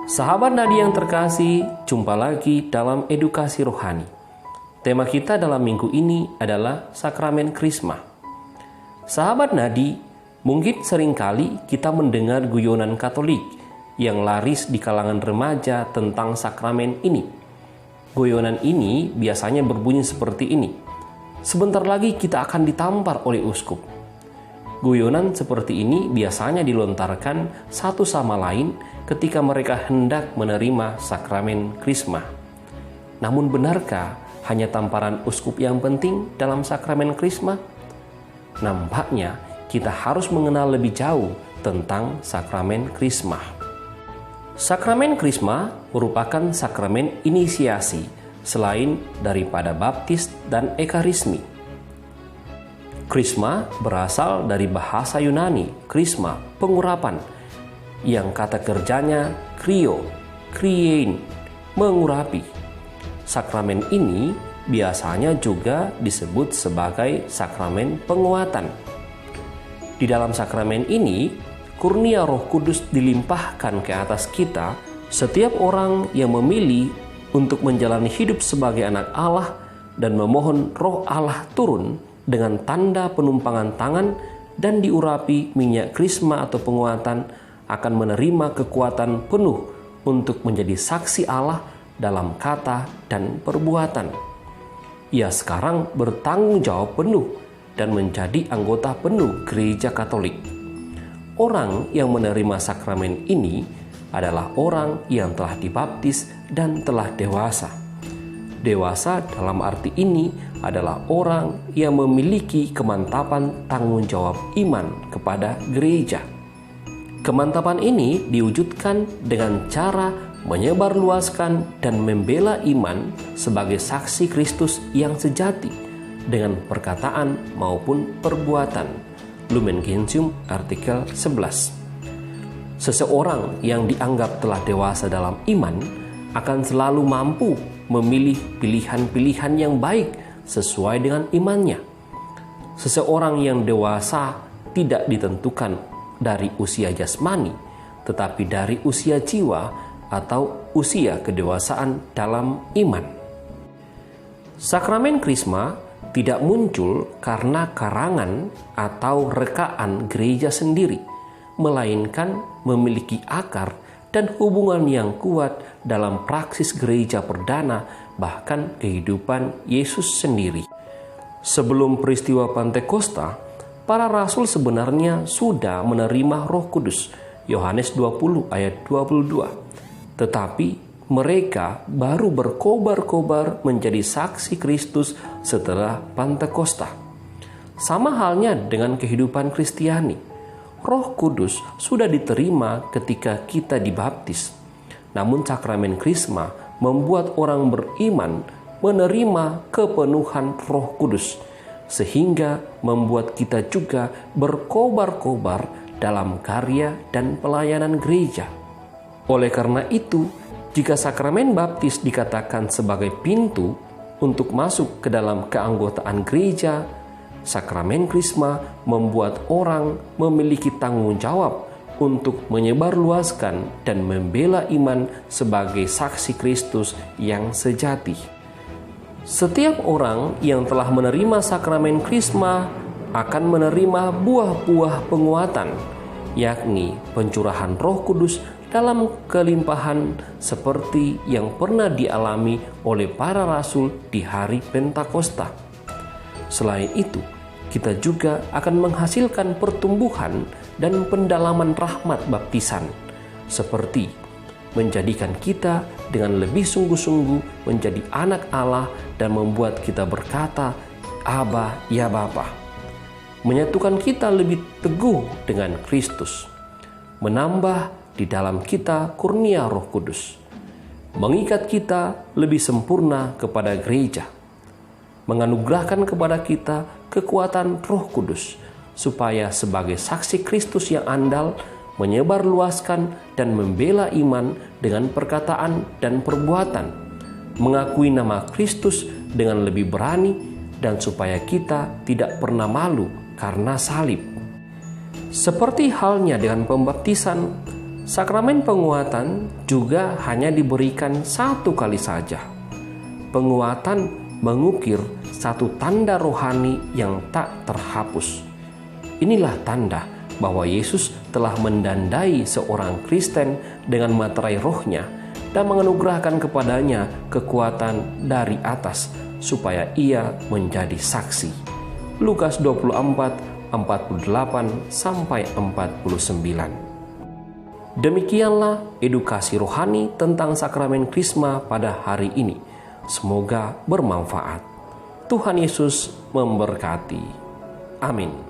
Sahabat Nadi yang terkasih, jumpa lagi dalam edukasi rohani. Tema kita dalam minggu ini adalah Sakramen Krisma. Sahabat Nadi, mungkin seringkali kita mendengar guyonan Katolik yang laris di kalangan remaja tentang sakramen ini. Guyonan ini biasanya berbunyi seperti ini: sebentar lagi kita akan ditampar oleh uskup. Guyonan seperti ini biasanya dilontarkan satu sama lain ketika mereka hendak menerima sakramen Krisma. Namun benarkah hanya tamparan uskup yang penting dalam sakramen Krisma? Nampaknya kita harus mengenal lebih jauh tentang sakramen Krisma. Sakramen Krisma merupakan sakramen inisiasi selain daripada baptis dan ekarismi. Krisma berasal dari bahasa Yunani, krisma, pengurapan, yang kata kerjanya kriein, mengurapi. Sakramen ini biasanya juga disebut sebagai sakramen penguatan. Di dalam sakramen ini, kurnia Roh Kudus dilimpahkan ke atas kita. Setiap orang yang memilih untuk menjalani hidup sebagai anak Allah dan memohon Roh Allah turun dengan tanda penumpangan tangan dan diurapi minyak krisma atau penguatan, akan menerima kekuatan penuh untuk menjadi saksi Allah dalam kata dan perbuatan. Ia sekarang bertanggung jawab penuh dan menjadi anggota penuh Gereja Katolik. Orang yang menerima sakramen ini adalah orang yang telah dibaptis dan telah dewasa. Dewasa dalam arti ini adalah orang yang memiliki kemantapan tanggung jawab iman kepada gereja. Kemantapan ini diwujudkan dengan cara menyebarluaskan dan membela iman sebagai saksi Kristus yang sejati dengan perkataan maupun perbuatan. Lumen Gentium artikel 11. Seseorang yang dianggap telah dewasa dalam iman akan selalu mampu memilih pilihan-pilihan yang baik sesuai dengan imannya. Seseorang yang dewasa tidak ditentukan dari usia jasmani, tetapi dari usia jiwa atau usia kedewasaan dalam iman. Sakramen Krisma tidak muncul karena karangan atau rekaan gereja sendiri, melainkan memiliki akar dan hubungan yang kuat dalam praksis gereja perdana, bahkan kehidupan Yesus sendiri. Sebelum peristiwa Pantekosta, para rasul sebenarnya sudah menerima Roh Kudus, Yohanes 20 ayat 22. Tetapi mereka baru berkobar-kobar menjadi saksi Kristus setelah Pantekosta. Sama halnya dengan kehidupan Kristiani. Roh Kudus sudah diterima ketika kita dibaptis. Namun sakramen Krisma membuat orang beriman menerima kepenuhan Roh Kudus, sehingga membuat kita juga berkobar-kobar dalam karya dan pelayanan gereja. Oleh karena itu, jika sakramen baptis dikatakan sebagai pintu untuk masuk ke dalam keanggotaan gereja, sakramen Krisma membuat orang memiliki tanggung jawab untuk menyebarluaskan dan membela iman sebagai saksi Kristus yang sejati. Setiap orang yang telah menerima sakramen Krisma akan menerima buah-buah penguatan, yakni pencurahan Roh Kudus dalam kelimpahan seperti yang pernah dialami oleh para rasul di hari Pentakosta. Selain itu, kita juga akan menghasilkan pertumbuhan dan pendalaman rahmat baptisan, seperti menjadikan kita dengan lebih sungguh-sungguh menjadi anak Allah dan membuat kita berkata, Aba, ya Bapa. Menyatukan kita lebih teguh dengan Kristus, menambah di dalam kita kurnia Roh Kudus, mengikat kita lebih sempurna kepada gereja, menganugerahkan kepada kita kekuatan Roh Kudus, supaya sebagai saksi Kristus yang andal, menyebarluaskan dan membela iman dengan perkataan dan perbuatan, mengakui nama Kristus dengan lebih berani, dan supaya kita tidak pernah malu karena salib. Seperti halnya dengan pembaptisan, Sakramen penguatan juga hanya diberikan satu kali saja. Penguatan mengukir satu tanda rohani yang tak terhapus. Inilah tanda bahwa Yesus telah mendandai seorang Kristen dengan materai rohnya dan menganugerahkan kepadanya kekuatan dari atas supaya ia menjadi saksi. Lukas 24, 48 sampai 49. Demikianlah edukasi rohani tentang sakramen Krisma pada hari ini. Semoga bermanfaat. Tuhan Yesus memberkati. Amin.